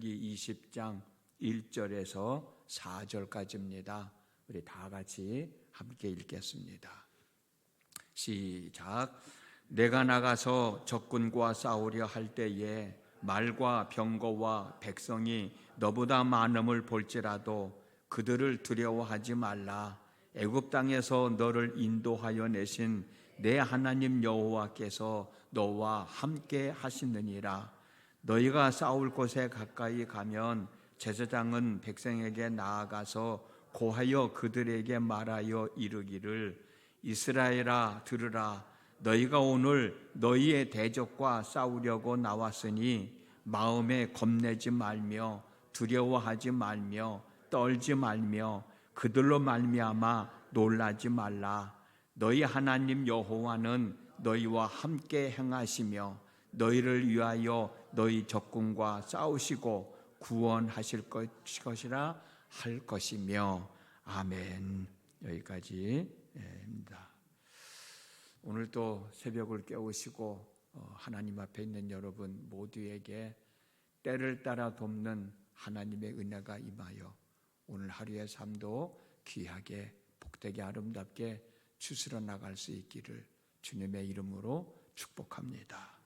민수기 20장 1절에서 4절까지입니다. 우리 다 같이 함께 읽겠습니다. 시작. 내가 나가서 적군과 싸우려 할 때에 말과 병거와 백성이 너보다 많음을 볼지라도 그들을 두려워하지 말라. 애굽 땅에서 너를 인도하여 내신 내 하나님 여호와께서 너와 함께 하시느니라. 너희가 싸울 곳에 가까이 가면 제사장은 백성에게 나아가서 고하여 그들에게 말하여 이르기를 이스라엘아 들으라. 너희가 오늘 너희의 대적과 싸우려고 나왔으니 마음에 겁내지 말며 두려워하지 말며 떨지 말며 그들로 말미암아 놀라지 말라. 너희 하나님 여호와는 너희와 함께 행하시며 너희를 위하여 너희 적군과 싸우시고 구원하실 것이라 할 것이며. 아멘. 여기까지입니다. 오늘 또 새벽을 깨우시고 하나님 앞에 있는 여러분 모두에게 때를 따라 돕는 하나님의 은혜가 임하여 오늘 하루의 삶도 귀하게 복되게 아름답게 추스러 나갈 수 있기를 주님의 이름으로 축복합니다.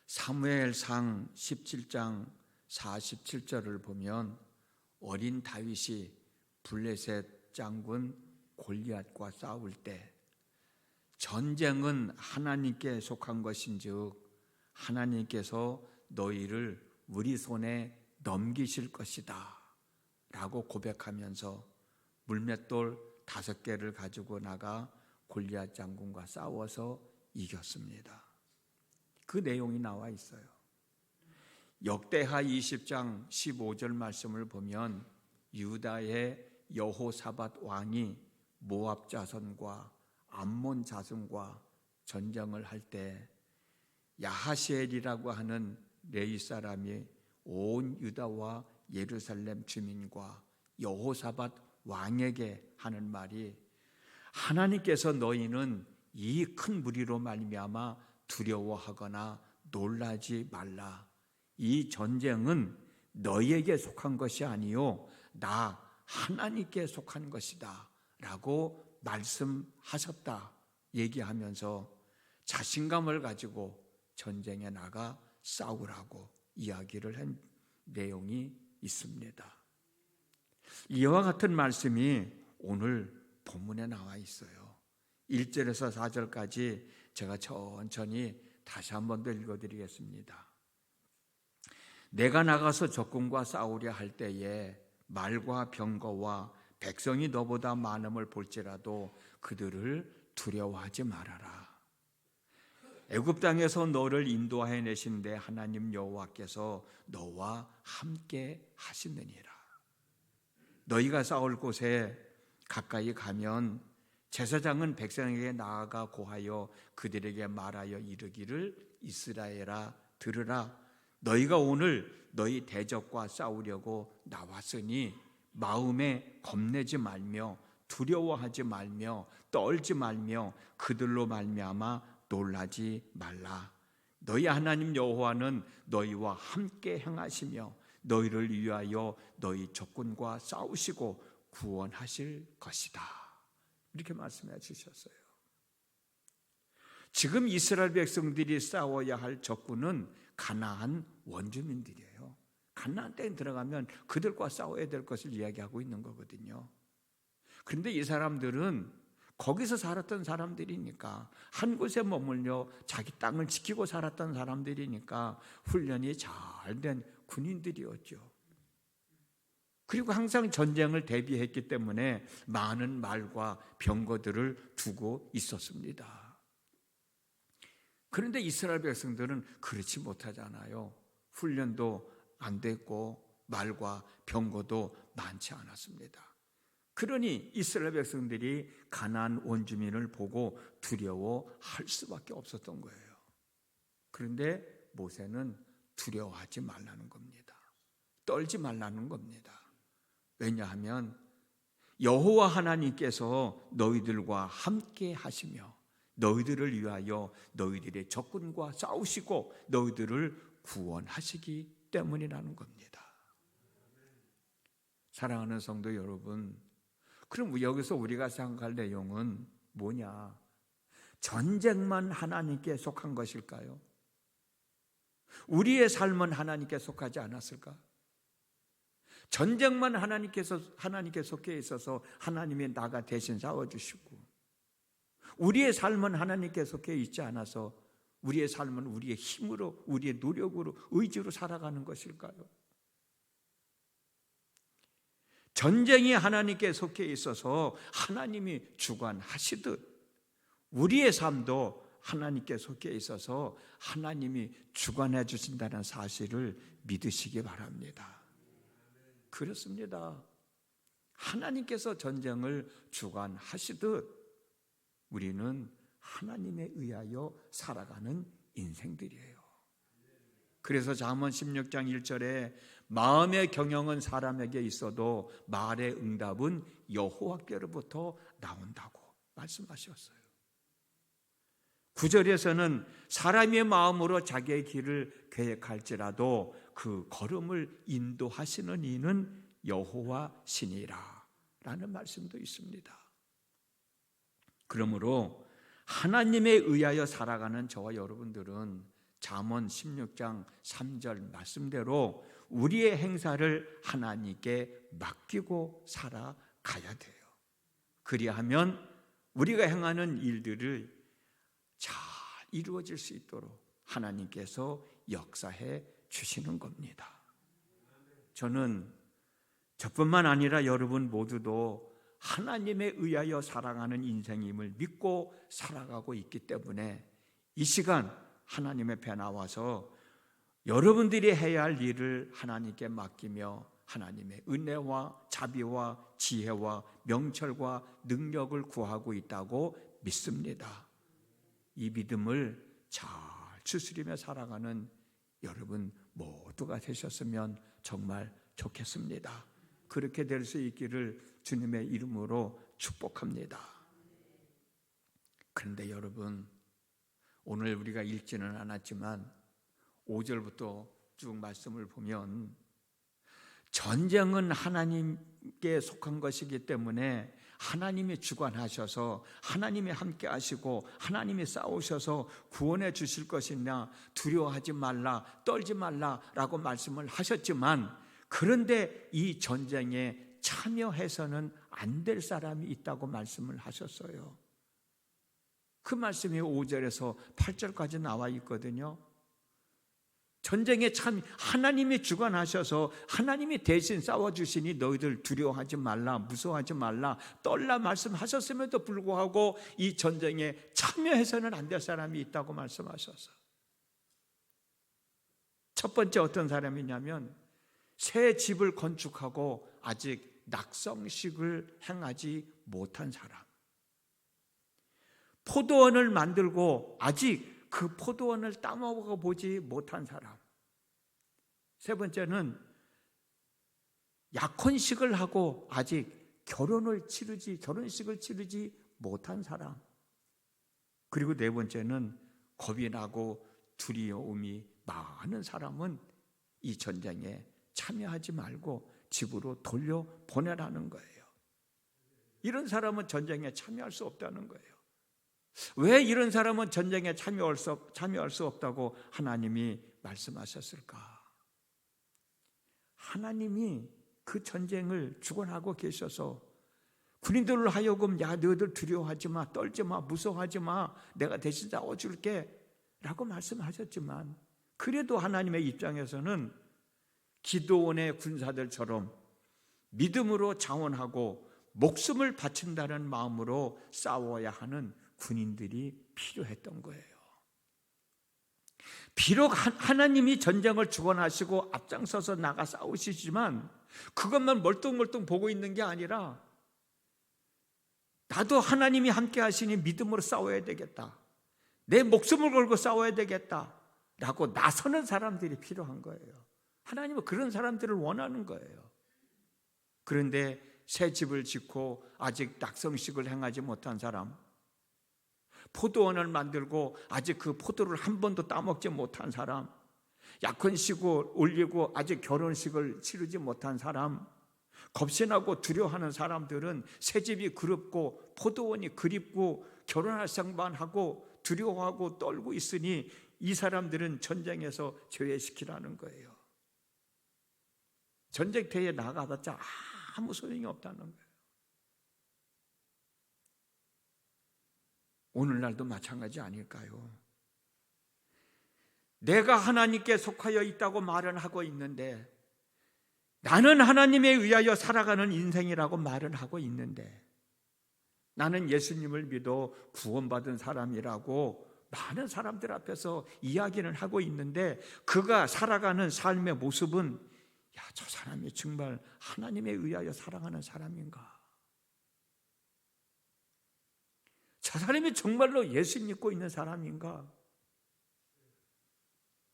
사무엘상 17장 47절을 보면 어린 다윗이 블레셋 장군 골리앗과 싸울 때 전쟁은 하나님께 속한 것인즉 하나님께서 너희를 우리 손에 넘기실 것이다 라고 고백하면서 물맷돌 5개를 가지고 나가 골리앗 장군과 싸워서 이겼습니다. 그 내용이 나와 있어요. 역대하 20장 15절 말씀을 보면 유다의 여호사밧 왕이 모압 자손과 암몬 자손과 전쟁을 할 때 야하시엘이라고 하는 레위 사람이 온 유다와 예루살렘 주민과 여호사밧 왕에게 하는 말이 하나님께서 너희는 이 큰 무리로 말미암아 두려워하거나 놀라지 말라. 이 전쟁은 너희에게 속한 것이 아니요 나 하나님께 속한 것이다 라고 말씀하셨다 얘기하면서 자신감을 가지고 전쟁에 나가 싸우라고 이야기를 한 내용이 있습니다. 이와 같은 말씀이 오늘 본문에 나와 있어요. 1절에서 4절까지 제가 천천히 다시 한 번 더 읽어드리겠습니다. 내가 나가서 적군과 싸우려 할 때에 말과 병거와 백성이 너보다 많음을 볼지라도 그들을 두려워하지 말아라. 애굽 땅에서 너를 인도하여 내신 내 하나님 여호와께서 너와 함께 하시느니라. 너희가 싸울 곳에 가까이 가면 제사장은 백성에게 나아가 고하여 그들에게 말하여 이르기를 이스라엘아 들으라. 너희가 오늘 너희 대적과 싸우려고 나왔으니 마음에 겁내지 말며 두려워하지 말며 떨지 말며 그들로 말미암아 놀라지 말라. 너희 하나님 여호와는 너희와 함께 행하시며 너희를 위하여 너희 적군과 싸우시고 구원하실 것이다. 이렇게 말씀해 주셨어요. 지금 이스라엘 백성들이 싸워야 할 적군은 가나안 원주민들이에요. 가나안 땅에 들어가면 그들과 싸워야 될 것을 이야기하고 있는 거거든요. 그런데 이 사람들은 거기서 살았던 사람들이니까, 한 곳에 머물려 자기 땅을 지키고 살았던 사람들이니까 훈련이 잘 된 군인들이었죠. 그리고 항상 전쟁을 대비했기 때문에 많은 말과 병거들을 두고 있었습니다. 그런데 이스라엘 백성들은 그렇지 못하잖아요. 훈련도 안 됐고 말과 병거도 많지 않았습니다. 그러니 이스라엘 백성들이 가나안 원주민을 보고 두려워할 수밖에 없었던 거예요. 그런데 모세는 두려워하지 말라는 겁니다. 떨지 말라는 겁니다. 왜냐하면 여호와 하나님께서 너희들과 함께 하시며 너희들을 위하여 너희들의 적군과 싸우시고 너희들을 구원하시기 때문이라는 겁니다. 사랑하는 성도 여러분, 그럼 여기서 우리가 생각할 내용은 뭐냐? 전쟁만 하나님께 속한 것일까요? 우리의 삶은 하나님께 속하지 않았을까? 전쟁만 하나님께 속해 있어서 하나님이 나가 대신 싸워주시고, 우리의 삶은 하나님께 속해 있지 않아서 우리의 삶은 우리의 힘으로, 우리의 노력으로, 의지로 살아가는 것일까요? 전쟁이 하나님께 속해 있어서 하나님이 주관하시듯 우리의 삶도 하나님께 속해 있어서 하나님이 주관해 주신다는 사실을 믿으시기 바랍니다. 그렇습니다. 하나님께서 전쟁을 주관하시듯 우리는 하나님에 의하여 살아가는 인생들이에요. 그래서 잠언 16장 1절에 마음의 경영은 사람에게 있어도 말의 응답은 여호와께로부터 나온다고 말씀하셨어요. 9절에서는 사람의 마음으로 자기의 길을 계획할지라도 그 걸음을 인도하시는 이는 여호와시니라 라는 말씀도 있습니다. 그러므로 하나님에 의하여 살아가는 저와 여러분들은 잠언 16장 3절 말씀대로 우리의 행사를 하나님께 맡기고 살아가야 돼요. 그리하면 우리가 행하는 일들을 잘 이루어질 수 있도록 하나님께서 역사해 주시는 겁니다. 저는 저뿐만 아니라 여러분 모두도 하나님에 의하여 살아가는 인생임을 믿고 살아가고 있기 때문에 이 시간 하나님 앞에 나와서 여러분들이 해야 할 일을 하나님께 맡기며 하나님의 은혜와 자비와 지혜와 명철과 능력을 구하고 있다고 믿습니다. 이 믿음을 잘 추스리며 살아가는 여러분 모두가 되셨으면 정말 좋겠습니다. 그렇게 될 수 있기를 주님의 이름으로 축복합니다. 그런데 여러분, 오늘 우리가 읽지는 않았지만 5절부터 쭉 말씀을 보면 전쟁은 하나님께 속한 것이기 때문에 하나님이 주관하셔서 하나님이 함께 하시고 하나님이 싸우셔서 구원해 주실 것이냐, 두려워하지 말라, 떨지 말라라고 말씀을 하셨지만, 그런데 이 전쟁에 참여해서는 안 될 사람이 있다고 말씀을 하셨어요. 그 말씀이 5절에서 8절까지 나와 있거든요. 전쟁에 참 하나님이 주관하셔서 하나님이 대신 싸워주시니 너희들 두려워하지 말라, 무서워하지 말라, 떨라 말씀하셨음에도 불구하고 이 전쟁에 참여해서는 안 될 사람이 있다고 말씀하셨어요. 첫 번째 어떤 사람이냐면 새 집을 건축하고 아직 낙성식을 행하지 못한 사람, 포도원을 만들고 아직 그 포도원을 따먹어 보지 못한 사람, 세 번째는 약혼식을 하고 아직 결혼식을 치르지 못한 사람, 그리고 네 번째는 겁이 나고 두려움이 많은 사람은 이 전쟁에 참여하지 말고 집으로 돌려보내라는 거예요. 이런 사람은 전쟁에 참여할 수 없다는 거예요. 왜 이런 사람은 전쟁에 참여할 수 없다고 하나님이 말씀하셨을까? 하나님이 그 전쟁을 주관하고 계셔서 군인들을 하여금 야, 너희들 두려워하지 마, 떨지 마, 무서워하지 마, 내가 대신 싸워줄게 라고 말씀하셨지만, 그래도 하나님의 입장에서는 기드온의 군사들처럼 믿음으로 자원하고 목숨을 바친다는 마음으로 싸워야 하는 군인들이 필요했던 거예요. 비록 하나님이 전쟁을 주관하시고 앞장서서 나가 싸우시지만 그것만 멀뚱멀뚱 보고 있는 게 아니라 나도 하나님이 함께 하시니 믿음으로 싸워야 되겠다, 내 목숨을 걸고 싸워야 되겠다 라고 나서는 사람들이 필요한 거예요. 하나님은 그런 사람들을 원하는 거예요. 그런데 새 집을 짓고 아직 낙성식을 행하지 못한 사람, 포도원을 만들고 아직 그 포도를 한 번도 따먹지 못한 사람, 약혼식을 올리고 아직 결혼식을 치르지 못한 사람, 겁신하고 두려워하는 사람들은 새집이 그립고 포도원이 그립고 결혼할 생각하고 두려워하고 떨고 있으니 이 사람들은 전쟁에서 제외시키라는 거예요. 전쟁터에 나가봤자 아무 소용이 없다는 거예요. 오늘날도 마찬가지 아닐까요? 내가 하나님께 속하여 있다고 말은 하고 있는데, 나는 하나님에 의하여 살아가는 인생이라고 말은 하고 있는데, 나는 예수님을 믿어 구원받은 사람이라고 많은 사람들 앞에서 이야기는 하고 있는데, 그가 살아가는 삶의 모습은 저 사람이 정말 하나님에 의하여 살아가는 사람인가? 저 사람이 정말로 예수 믿고 있는 사람인가?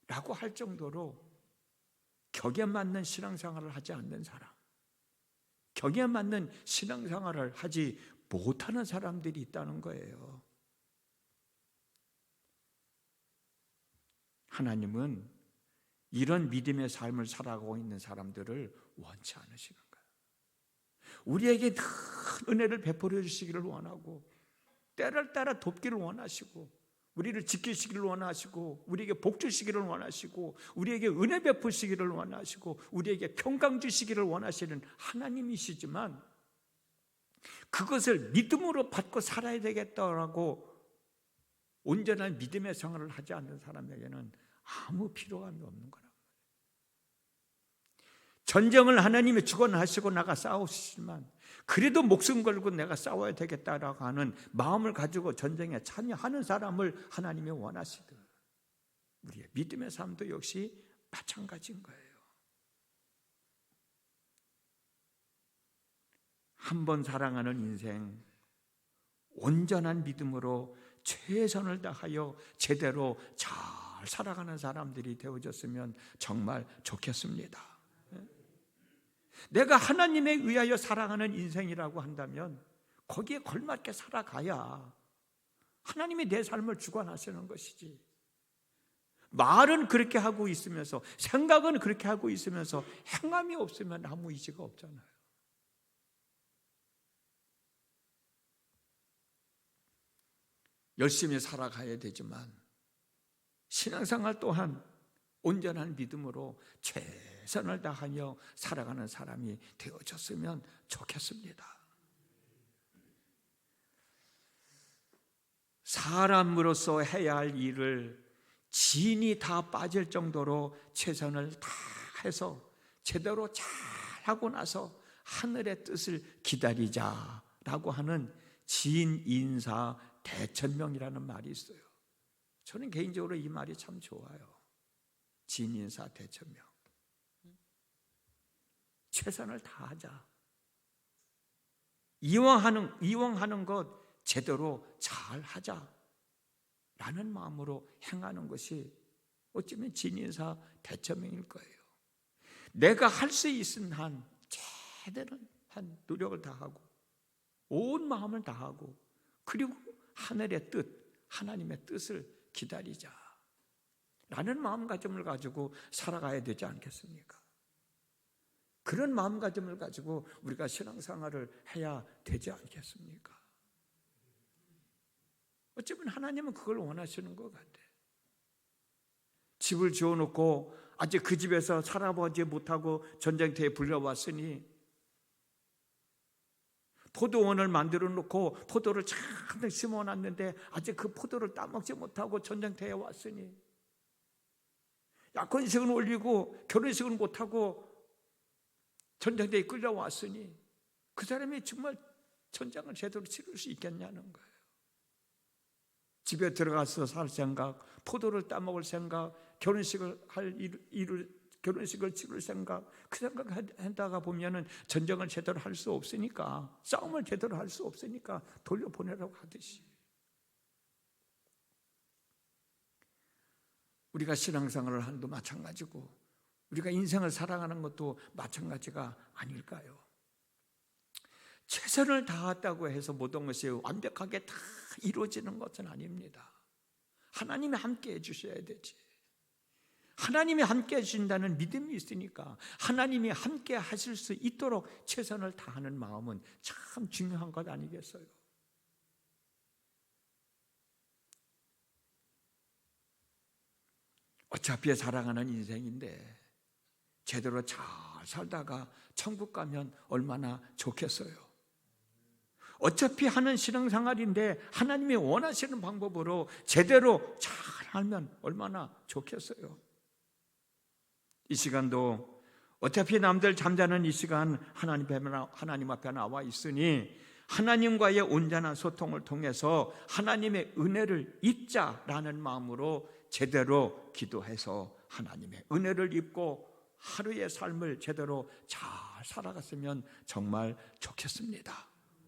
라고 할 정도로 격에 맞는 신앙생활을 하지 않는 사람, 격에 맞는 신앙생활을 하지 못하는 사람들이 있다는 거예요. 하나님은 이런 믿음의 삶을 살아가고 있는 사람들을 원치 않으시는 거예요. 우리에게 큰 은혜를 베풀어 주시기를 원하고, 때를 따라 돕기를 원하시고, 우리를 지키시기를 원하시고, 우리에게 복 주시기를 원하시고, 우리에게 은혜 베푸시기를 원하시고, 우리에게 평강 주시기를 원하시는 하나님이시지만, 그것을 믿음으로 받고 살아야 되겠다라고 온전한 믿음의 생활을 하지 않는 사람에게는 아무 필요함이 없는 거란 말이에요. 전쟁을 하나님이 주관하시고 나가 싸우시지만, 그래도 목숨 걸고 내가 싸워야 되겠다라고 하는 마음을 가지고 전쟁에 참여하는 사람을 하나님이 원하시듯, 우리의 믿음의 삶도 역시 마찬가지인 거예요. 한 번 사랑하는 인생, 온전한 믿음으로 최선을 다하여 제대로 잘 살아가는 사람들이 되어졌으면 정말 좋겠습니다. 내가 하나님에 의하여 살아가는 인생이라고 한다면 거기에 걸맞게 살아가야 하나님이 내 삶을 주관하시는 것이지, 말은 그렇게 하고 있으면서 생각은 그렇게 하고 있으면서 행함이 없으면 아무 의지가 없잖아요. 열심히 살아가야 되지만 신앙생활 또한 온전한 믿음으로 최선을 다하며 살아가는 사람이 되어졌으면 좋겠습니다. 사람으로서 해야 할 일을 진이 다 빠질 정도로 최선을 다해서 제대로 잘하고 나서 하늘의 뜻을 기다리자라고 하는 진인사 대천명이라는 말이 있어요. 저는 개인적으로 이 말이 참 좋아요. 진인사 대천명. 최선을 다하자. 이왕하는 것 제대로 잘하자 라는 마음으로 행하는 것이 어쩌면 진인사 대천명일 거예요. 내가 할 수 있는 한 제대로 한 노력을 다하고 온 마음을 다하고, 그리고 하늘의 뜻, 하나님의 뜻을 기다리자 라는 마음가짐을 가지고 살아가야 되지 않겠습니까? 그런 마음가짐을 가지고 우리가 신앙생활을 해야 되지 않겠습니까? 어쩌면 하나님은 그걸 원하시는 것 같아. 집을 지어놓고 아직 그 집에서 살아보지 못하고 전쟁터에 불려왔으니, 포도원을 만들어 놓고 포도를 잔뜩 심어놨는데 아직 그 포도를 따먹지 못하고 전쟁터에 왔으니, 약혼식은 올리고 결혼식은 못하고 전쟁터에 끌려왔으니, 그 사람이 정말 전쟁을 제대로 치를 수 있겠냐는 거예요. 집에 들어가서 살 생각, 포도를 따먹을 생각, 결혼식을 치를 생각, 그 생각하다가 보면은 전쟁을 제대로 할 수 없으니까, 싸움을 제대로 할 수 없으니까 돌려보내라고 하듯이, 우리가 신앙생활을 하는 것도 마찬가지고 우리가 인생을 살아가는 것도 마찬가지가 아닐까요? 최선을 다했다고 해서 모든 것이 완벽하게 다 이루어지는 것은 아닙니다. 하나님이 함께 해주셔야 되지. 하나님이 함께 해주신다는 믿음이 있으니까 하나님이 함께 하실 수 있도록 최선을 다하는 마음은 참 중요한 것 아니겠어요? 어차피 살아가는 인생인데 제대로 잘 살다가 천국 가면 얼마나 좋겠어요. 어차피 하는 신앙생활인데 하나님이 원하시는 방법으로 제대로 잘 하면 얼마나 좋겠어요. 이 시간도 어차피 남들 잠자는 이 시간 하나님 앞에 나와 있으니 하나님과의 온전한 소통을 통해서 하나님의 은혜를 입자라는 마음으로 제대로 기도해서 하나님의 은혜를 입고 하루의 삶을 제대로 잘 살아갔으면 정말 좋겠습니다.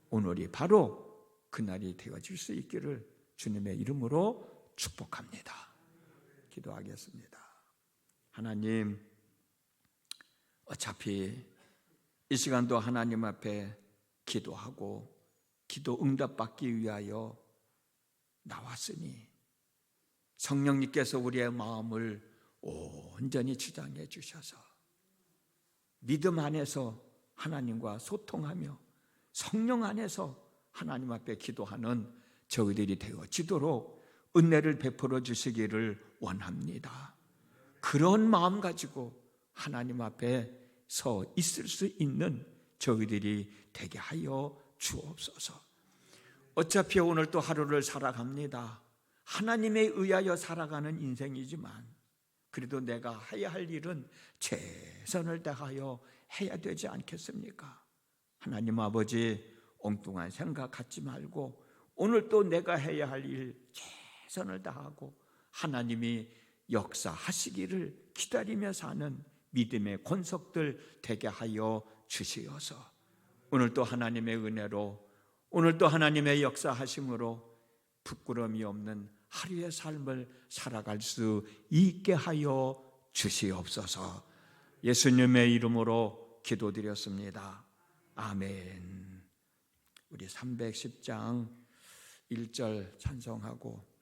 오늘이 바로 그날이 되어질 수 있기를 주님의 이름으로 축복합니다. 기도하겠습니다. 하나님, 어차피 이 시간도 하나님 앞에 기도하고 기도 응답받기 위하여 나왔으니 성령님께서 우리의 마음을 온전히 주장해 주셔서 믿음 안에서 하나님과 소통하며 성령 안에서 하나님 앞에 기도하는 저희들이 되어지도록 은혜를 베풀어 주시기를 원합니다. 그런 마음 가지고 하나님 앞에 서 있을 수 있는 저희들이 되게 하여 주옵소서. 어차피 오늘 또 하루를 살아갑니다. 하나님에 의하여 살아가는 인생이지만 그래도 내가 해야 할 일은 최선을 다하여 해야 되지 않겠습니까? 하나님 아버지, 엉뚱한 생각 갖지 말고 오늘 또 내가 해야 할 일 최선을 다하고 하나님이 역사하시기를 기다리며 사는 믿음의 권속들 되게 하여 주시어서 오늘 또 하나님의 은혜로 오늘 또 하나님의 역사하심으로 부끄러움이 없는 하루의 삶을 살아갈 수 있게 하여 주시옵소서. 예수님의 이름으로 기도드렸습니다. 아멘. 우리 310장 1절 찬송하고